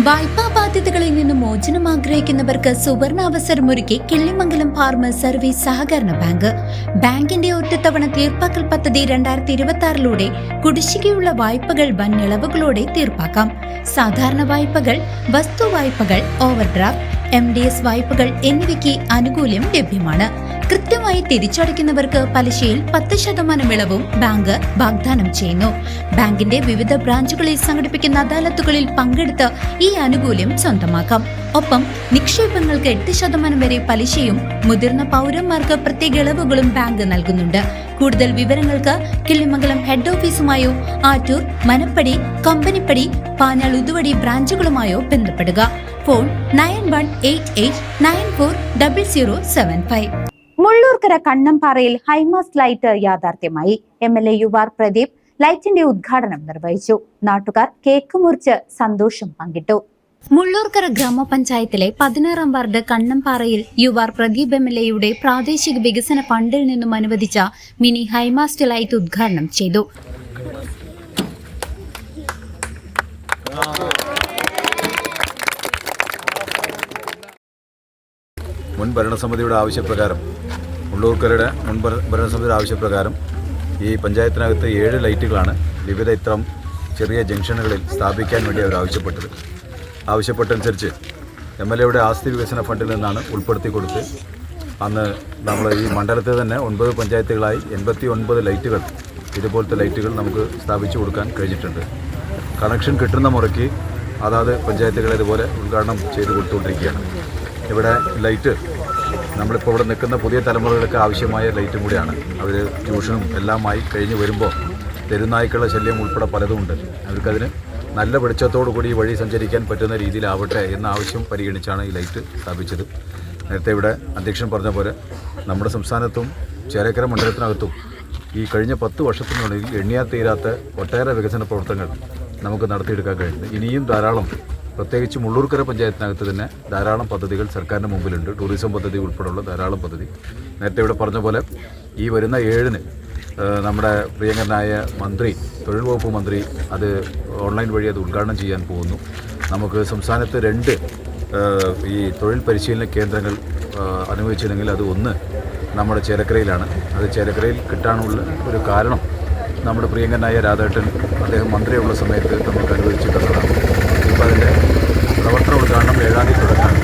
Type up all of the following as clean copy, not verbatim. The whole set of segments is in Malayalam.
വായ്പാ ബാധ്യതകളിൽ നിന്ന് മോചനം ആഗ്രഹിക്കുന്നവർക്ക് സുവർണ അവസരമൊരുക്കി കിള്ളിമംഗലം ഫാർമേഴ്സ് സർവീസ് സഹകരണ ബാങ്ക്. ബാങ്കിന്റെ ഒറ്റത്തവണ തീർപ്പാക്കൽ പദ്ധതി 2026 കുടിശ്ശികയുള്ള വായ്പകൾ വൻ ഇളവുകളോടെ തീർപ്പാക്കാം. സാധാരണ വായ്പകൾ, വസ്തു വായ്പകൾ, ഓവർഡ്രാഫ്റ്റ്, MDS വായ്പകൾ എന്നിവയ്ക്ക് ആനുകൂല്യം ലഭ്യമാണ്. കൃത്യമായി തിരിച്ചടയ്ക്കുന്നവർക്ക് പലിശയിൽ 10% ഇളവും ബാങ്ക് വാഗ്ദാനം ചെയ്യുന്നു. ബാങ്കിന്റെ വിവിധ ബ്രാഞ്ചുകളിൽ സംഘടിപ്പിക്കുന്ന അദാലത്തുകളിൽ പങ്കെടുത്ത് ഈ ആനുകൂല്യം സ്വന്തമാക്കാം. ഒപ്പം നിക്ഷേപങ്ങൾക്ക് 8% വരെ പലിശയും മുതിർന്ന പൗരന്മാർക്ക് പ്രത്യേക ഇളവുകളും ബാങ്ക് നൽകുന്നുണ്ട്. കൂടുതൽ വിവരങ്ങൾക്ക് കിള്ളിമംഗലം ഹെഡ് ഓഫീസുമായോ ആറ്റൂർ, മനപ്പടി, കമ്പനിപ്പടി, പാഞ്ഞാൾ, ഉതുവടി ബ്രാഞ്ചുകളുമായോ ബന്ധപ്പെടുക. ഫോൺ 9188940075. മുള്ളൂർക്കര കണ്ണംപാറയിൽ ഹൈമാസ്റ്റ് ലൈറ്റ് യാഥാർത്ഥ്യമായി. MLA UR പ്രദീപ് ലൈറ്റിന്റെ ഉദ്ഘാടനം നിർവഹിച്ചു. നാട്ടുകാർ കേക്ക് മുറിച്ച് സന്തോഷം പങ്കിട്ടു. മുള്ളൂർക്കര ഗ്രാമപഞ്ചായത്തിലെ 16-ാം വാർഡ് കണ്ണംപാറയിൽ UR പ്രദീപ് MLAയുടെ പ്രാദേശിക വികസന ഫണ്ടിൽ നിന്നും അനുവദിച്ച മിനി ഹൈമാസ്റ്റ് ലൈറ്റ് ഉദ്ഘാടനം ചെയ്തു. മുൻ ഭരണസമിതിയുടെ ആവശ്യപ്രകാരം മുള്ളൂർക്കരയുടെ മുൻ ഭരണസമിതിയുടെ ആവശ്യപ്രകാരം ഈ പഞ്ചായത്തിനകത്ത് 7 ലൈറ്റുകളാണ് വിവിധ ഇത്തരം ചെറിയ ജംഗ്ഷനുകളിൽ സ്ഥാപിക്കാൻ വേണ്ടി അവർ ആവശ്യപ്പെട്ടനുസരിച്ച് MLAയുടെ ആസ്തി വികസന ഫണ്ടിൽ നിന്നാണ് ഉൾപ്പെടുത്തി കൊടുത്ത് അന്ന് നമ്മൾ ഈ മണ്ഡലത്തിൽ തന്നെ 9 പഞ്ചായത്തുകളായി 89 ലൈറ്റുകൾ, ഇതുപോലത്തെ ലൈറ്റുകൾ നമുക്ക് സ്ഥാപിച്ചു കൊടുക്കാൻ കഴിഞ്ഞിട്ടുണ്ട്. കണക്ഷൻ കിട്ടുന്ന മുറയ്ക്ക് അതാത് പഞ്ചായത്തുകൾ ഇതുപോലെ ഉദ്ഘാടനം ചെയ്ത് കൊടുത്തുകൊണ്ടിരിക്കുകയാണ്. ഇവിടെ ലൈറ്റ് നമ്മളിപ്പോൾ ഇവിടെ നിൽക്കുന്ന പുതിയ തലമുറകൾക്ക് ആവശ്യമായ ലൈറ്റും കൂടിയാണ്. അവർ ട്യൂഷനും എല്ലാമായി കഴിഞ്ഞ് വരുമ്പോൾ തെരുനായ്ക്കളുടെ ശല്യം ഉൾപ്പെടെ പലതുമുണ്ട്. അവർക്കതിന് നല്ല വെളിച്ചത്തോടു കൂടി വഴി സഞ്ചരിക്കാൻ പറ്റുന്ന രീതിയിലാവട്ടെ എന്ന ആവശ്യം പരിഗണിച്ചാണ് ഈ ലൈറ്റ് സ്ഥാപിച്ചത്. നേരത്തെ ഇവിടെ അധ്യക്ഷൻ പറഞ്ഞ പോലെ നമ്മുടെ സംസ്ഥാനത്തും ചേലക്കര മണ്ഡലത്തിനകത്തും ഈ കഴിഞ്ഞ 10 വർഷത്തിനുള്ളിൽ എണ്ണിയാൽ തീരാത്ത ഒട്ടേറെ വികസന പ്രവർത്തനങ്ങൾ നമുക്ക് നടത്തിയെടുക്കാൻ കഴിയുന്നുണ്ട്. ഇനിയും ധാരാളം, പ്രത്യേകിച്ച് മുള്ളൂർക്കര പഞ്ചായത്തിനകത്ത് തന്നെ ധാരാളം പദ്ധതികൾ സർക്കാരിൻ്റെ മുമ്പിലുണ്ട്. ടൂറിസം പദ്ധതി ഉൾപ്പെടെയുള്ള ധാരാളം പദ്ധതി. നേരത്തെ ഇവിടെ പറഞ്ഞ പോലെ ഈ വരുന്ന 7-ന് നമ്മുടെ പ്രിയങ്കരനായ മന്ത്രി, തൊഴിൽ വകുപ്പ് മന്ത്രി അത് ഓൺലൈൻ വഴി അത് ഉദ്ഘാടനം ചെയ്യാൻ പോകുന്നു. നമുക്ക് സംസ്ഥാനത്ത് 2 ഈ തൊഴിൽ പരിശീലന കേന്ദ്രങ്ങൾ അനുവദിച്ചിരുന്നെങ്കിൽ അത് ഒന്ന് നമ്മുടെ ചേലക്കരയിലാണ്. അത് ചേലക്കരയിൽ കിട്ടാനുള്ള ഒരു കാരണം നമ്മുടെ പ്രിയങ്കരനായ രാധേട്ടൻ അദ്ദേഹം മന്ത്രിയുള്ള സമയത്ത് നമുക്ക് അനുവദിച്ചിട്ടുള്ളതാണ്. ഇപ്പോൾ അതിൻ്റെ പ്രവർത്തന ഉദ്ഘാടനം 7-ാം തീയതി തുടങ്ങാൻ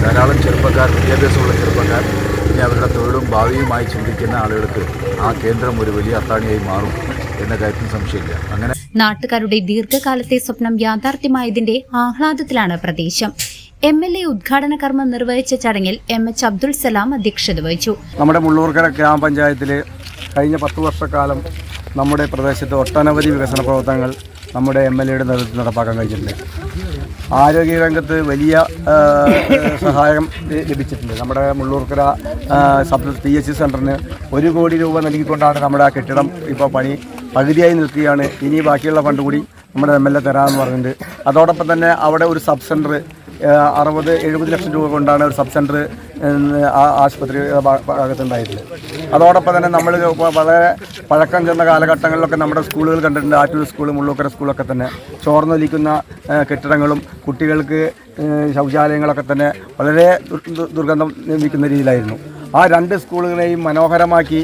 ധാരാളം ചെറുപ്പക്കാർ, വിദ്യാഭ്യാസമുള്ള ചെറുപ്പക്കാർ, ഇനി അവരുടെ തൊഴിലും ഭാവിയുമായി ചിന്തിക്കുന്ന ആളുകൾക്ക് ആ കേന്ദ്രം ഒരു വലിയ അത്താണിയായി മാറും എന്ന കാര്യത്തിൽ സംശയമില്ല. അങ്ങനെ നാട്ടുകാരുടെ ദീർഘകാലത്തെ സ്വപ്നം യാഥാർത്ഥ്യമായതിന്റെ ആഹ്ലാദത്തിലാണ് പ്രദേശം. MLA ഉദ്ഘാടന കർമ്മം നിർവഹിച്ച ചടങ്ങിൽ MH അബ്ദുൽ സലാം അധ്യക്ഷത വഹിച്ചു. നമ്മുടെ മുള്ളൂർക്കര ഗ്രാമപഞ്ചായത്തിൽ കഴിഞ്ഞ 10 വർഷക്കാലം നമ്മുടെ പ്രദേശത്ത് ഒട്ടനവധി വികസന പ്രവർത്തനങ്ങൾ നമ്മുടെ MLAയുടെ നേതൃത്വത്തിൽ നടപ്പാക്കാൻ കഴിഞ്ഞിട്ടുണ്ട്. ആരോഗ്യരംഗത്ത് വലിയ സഹായം ലഭിച്ചിട്ടുണ്ട്. നമ്മുടെ മുള്ളൂർക്കര PHC സെൻ്ററിന് 1 കോടി രൂപ നൽകിക്കൊണ്ടാണ് നമ്മുടെ ആ കെട്ടിടം ഇപ്പോൾ പണി പകുതിയായി നിൽക്കുകയാണ്. ഇനി ബാക്കിയുള്ള ഫണ്ട് കൂടി നമ്മുടെ MLA തരാമെന്ന് പറഞ്ഞിട്ടുണ്ട്. അതോടൊപ്പം തന്നെ അവിടെ ഒരു സബ് സെൻ്റർ 60-70 ലക്ഷം രൂപ കൊണ്ടാണ് ഒരു സബ് സെൻ്റർ ആശുപത്രി ഭാഗത്തുണ്ടായിട്ടുള്ളത്. അതോടൊപ്പം തന്നെ നമ്മൾ വളരെ പഴക്കം ചെന്ന കാലഘട്ടങ്ങളിലൊക്കെ നമ്മുടെ സ്കൂളുകൾ കണ്ടിട്ടുണ്ട്. ആറ്റൂർ സ്കൂൾ, മുള്ളൂക്കര സ്കൂളൊക്കെ തന്നെ ചോർന്നൊലിക്കുന്ന കെട്ടിടങ്ങളും കുട്ടികൾക്ക് ശൗചാലയങ്ങളൊക്കെ തന്നെ വളരെ ദുർഗന്ധം ലഭിക്കുന്ന രീതിയിലായിരുന്നു. ആ 2 സ്കൂളുകളെയും മനോഹരമാക്കി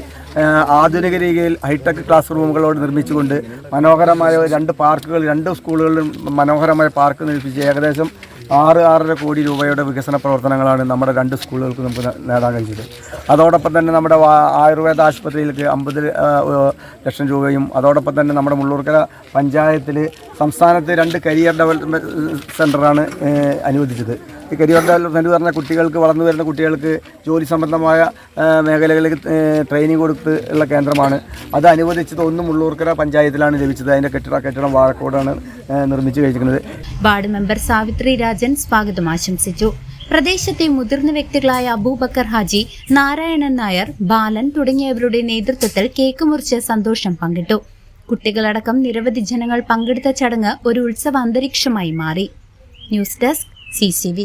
ആധുനിക രീതിയിൽ ഹൈടെക് ക്ലാസ് റൂമുകളോട് നിർമ്മിച്ചുകൊണ്ട് മനോഹരമായ 2 പാർക്കുകൾ, 2 സ്കൂളുകളിലും മനോഹരമായ പാർക്ക് നിർമ്മിച്ച് ഏകദേശം 6-6.5 കോടി രൂപയുടെ വികസന പ്രവർത്തനങ്ങളാണ് നമ്മുടെ 2 സ്കൂളുകൾക്ക് നമുക്ക് നേടാൻ കഴിഞ്ഞത്. അതോടൊപ്പം തന്നെ നമ്മുടെ ആയുർവേദ ആശുപത്രിയിലേക്ക് 50 ലക്ഷം രൂപയും, അതോടൊപ്പം തന്നെ നമ്മുടെ മുള്ളൂർക്കര പഞ്ചായത്തിൽ സംസ്ഥാനത്ത് 2 കരിയർ ഡെവലപ്മെൻറ്റ് സെൻ്ററാണ് അനുവദിച്ചത്. ഈ കരിയർ ഡെവലപ്മെൻറ്റ് പറഞ്ഞ കുട്ടികൾക്ക്, വളർന്നു വരുന്ന കുട്ടികൾക്ക് ജോലി സംബന്ധമായ മേഖലകളിൽ ട്രെയിനിങ് കൊടുത്ത് ഉള്ള കേന്ദ്രമാണ്. അത് അനുവദിച്ചത് 1 മുള്ളൂർക്കര പഞ്ചായത്തിലാണ് ലഭിച്ചത്. അതിൻ്റെ കെട്ടിടം വാഴക്കോടാണ് നിർമ്മിച്ചു കഴിച്ചിരിക്കുന്നത്. വാർഡ് മെമ്പർ സാവിത്രി രാജൻ സ്വാഗതം ആശംസിച്ചു. പ്രദേശത്തെ മുതിർന്ന വ്യക്തികളായ അബൂബക്കർ ഹാജി, നാരായണൻ നായർ, ബാലൻ തുടങ്ങിയവരുടെ നേതൃത്വത്തിൽ കേക്ക് മുറിച്ച് സന്തോഷം പങ്കിട്ടു. കുട്ടികളടക്കം നിരവധി ജനങ്ങൾ പങ്കെടുത്ത ചടങ്ങ് ഒരു ഉത്സവ അന്തരീക്ഷമായി മാറി. News desk CCV.